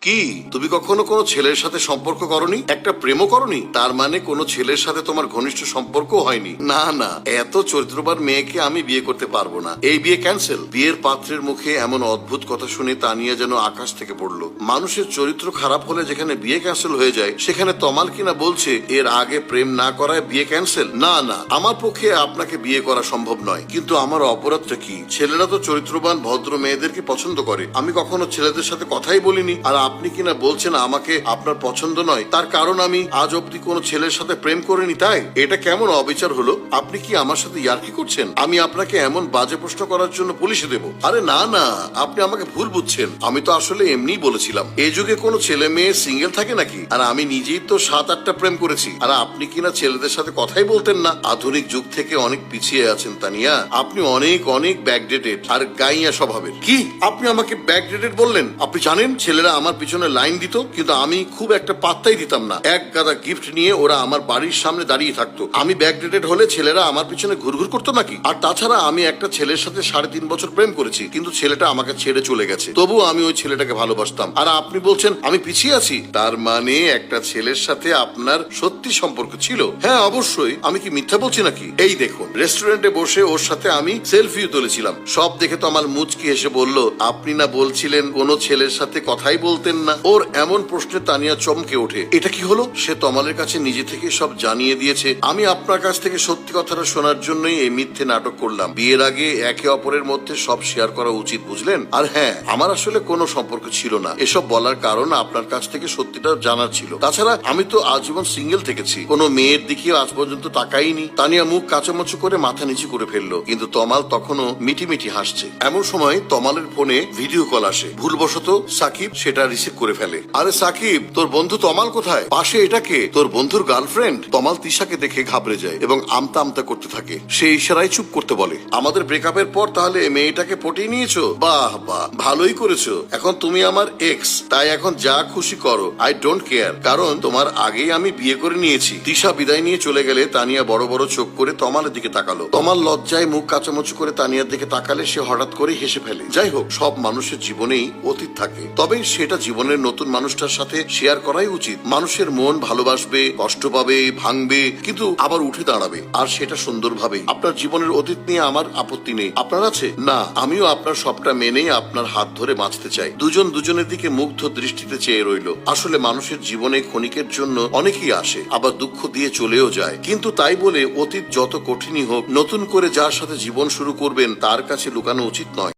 কি তুমি কখনো কোনো ছেলের সাথে সম্পর্ক করনি? একটা প্রেমও করনি? তার মানে কোনো ছেলের সাথে তোমার ঘনিষ্ঠ সম্পর্ক হয়নি? না না, এত চরিত্রবান মেয়েকে আমি বিয়ে করতে পারবো না। এই বিয়ে ক্যান্সেল। বিয়ের পাত্রের মুখে এমন অদ্ভুত কথা শুনে তানিয়া যেন আকাশ থেকে পড়লো। মানুষের চরিত্র খারাপ হলে যেখানে বিয়ে ক্যান্সেল হয়ে যায়, সেখানে তমাল কিনা বলছে এর আগে প্রেম না করায় বিয়ে ক্যান্সেল। না না, আমার পক্ষে আপনাকে বিয়ে করা সম্ভব নয়। কিন্তু আমার অপরাধটা কি? ছেলেরা তো চরিত্রবান ভদ্র মেয়েদেরকে পছন্দ করে। আমি কখনো ছেলেদের সাথে কথাই বলিনি, আর আপনি কিনা বলছেন আমাকে আপনার পছন্দ নয়। তার কারণ আমি আজ অব্দি কোনো ছেলের সাথে প্রেম করিনি, তাই? এটা কেমন অবিচার হলো? আপনি কি আমার সাথে ইয়ার্কি করছেন? আমি আপনাকে এমন বাজে প্রশ্ন করার জন্য পুলিশে দেবো? আরে না না, আপনি আমাকে ভুল বুঝছেন। আমি তো আসলে এমনিই বলেছিলাম। এই যুগে কোনো ছেলে মেয়ে সিঙ্গেল থাকে নাকি? আর আমি নিজেই তো 7-8টা প্রেম করেছি। আর আপনি কিনা ছেলেদের সাথে কথাই বলতেন না। আধুনিক যুগ থেকে অনেক পিছিয়ে আছেন তানিয়া। আপনি অনেক অনেক ব্যাকডেটেড আর গাইয়া স্বভাবের। কি আপনি আমাকে ব্যাকডেটেড বললেন? আপনি জানেন ছেলেরা আমার পিছনে লাইন দিত, কিন্তু আমি খুব একটা পাত্তাই দিতাম না। এক গাদা গিফট নিয়ে ওরা আমার বাড়ির সামনে দাঁড়িয়ে থাকতো। আমি ব্যাকডেটেড হলে ছেলেরা আমার পিছনে ঘুরঘুর করতো নাকি? আর তাছাড়া আমি একটা ছেলের সাথে 3.5 বছর প্রেম করেছি, কিন্তু ছেলেটা আমাকে ছেড়ে চলে গেছে। তবুও আমি ওই ছেলেটাকে ভালোবাসতাম। আর আপনি বলছেন আমি পিছিয়ে আছি? তার মানে একটা ছেলের সাথে আপনার সত্যি সম্পর্ক ছিল? হ্যাঁ অবশ্যই। আমি কি মিথ্যা বলছি নাকি? এই দেখুন, রেস্টুরেন্টে বসে ওর সাথে আমি সেলফিও তুলেছিলাম। সব দেখে তো আমার মুচকি হেসে বলল, আপনি না বলছিলেন কোনো ছেলের সাথে কথাই বলতেন না? ওর এমন প্রশ্নে তানিয়া চমকে ওঠে। এটা কি হলো? সে তমালের কাছে নিজে থেকে সব জানিয়ে দিয়েছে। আমি আপনার কাছ থেকে সত্যি কথাটা শোনার জন্যই এই মিথ্যে নাটক করলাম। বিয়ের আগে একে অপরের মধ্যে সব শেয়ার করা উচিত, বুঝলেন? আর হ্যাঁ, আমার আসলে কোনো সম্পর্ক ছিল না। এসব বলার কারণ আপনার কাছ থেকে সত্যিটা জানার ছিল। তাছাড়া আমি তো আজীবন সিঙ্গেল থেকেছি, কোনো মেয়ের দিকে আজ পর্যন্ত তাকাইনি। তানিয়া মুখ কাঁচামচু করে মাথা নিচু করে ফেললো, কিন্তু তমাল তখনও মিটি মিটি হাসছে। এমন সময় তমালের ফোনে ভিডিও কল আসে। ভুলবশত সাকিব সেটা রিসিভ করে ফেলে। আরে সাকিব, তোর বন্ধু তমাল কোথায়? পাশে এটা কে? তোর বন্ধুর গার্লফ্রেন্ড? তমাল তিশাকে দেখে ঘাবড়ে যায় এবং আমতা আমতা করতে থাকে। সে ইশারায় চুপ করতে বলে। আমাদের ব্রেকআপের পর তাহলে মেয়েটাকে পটিয়ে নিয়েছো? বাহ বাহ, ভালোই করেছো। এখন তুমি আমার এক্স, তাই এখন যা খুশি করো, আই ডোন্ট কেয়ার। কারণ তোমার আগেই আমি বিয়ে করে নিয়েছি। তিশা বিদায় নিয়ে চলে গেলে তানিয়া বড় বড় চোখ করে তমালের দিকে তাকালো। তমাল লজ্জায় মুখ কাচামচু করে তানিয়ার দিকে তাকালে সে হঠাৎ করে হেসে ফেলে। যাই হোক, সব মানুষের জীবনেই অতীত থাকে, তবে সেটা জীবনের নতুন মানুষটার সাথে শেয়ার করাই উচিত। মানুষের মন ভালোবাসবে, কষ্ট পাবে, ভাঙবে, কিন্তু আবার উঠে দাঁড়াবে, আর সেটা সুন্দরভাবে। আপনার জীবনের অতীত নিয়ে আমার আপত্তি নেই। আপনার আছে? না, আমিও আপনার সবটা মেনেই আপনার হাত ধরে বাঁচতে চাই। দুজন দুজনের দিকে মুগ্ধ দৃষ্টিতে চেয়ে রইল। আসলে মানুষের জীবনে ক্ষণিকের জন্য অনেকেই আসে, আবার দুঃখ দিয়ে চলেও যায়। কিন্তু তাই বলে অতীত যত কঠিনই হোক, নতুন করে যার সাথে জীবন শুরু করবেন তার কাছে লুকানো উচিত নয়।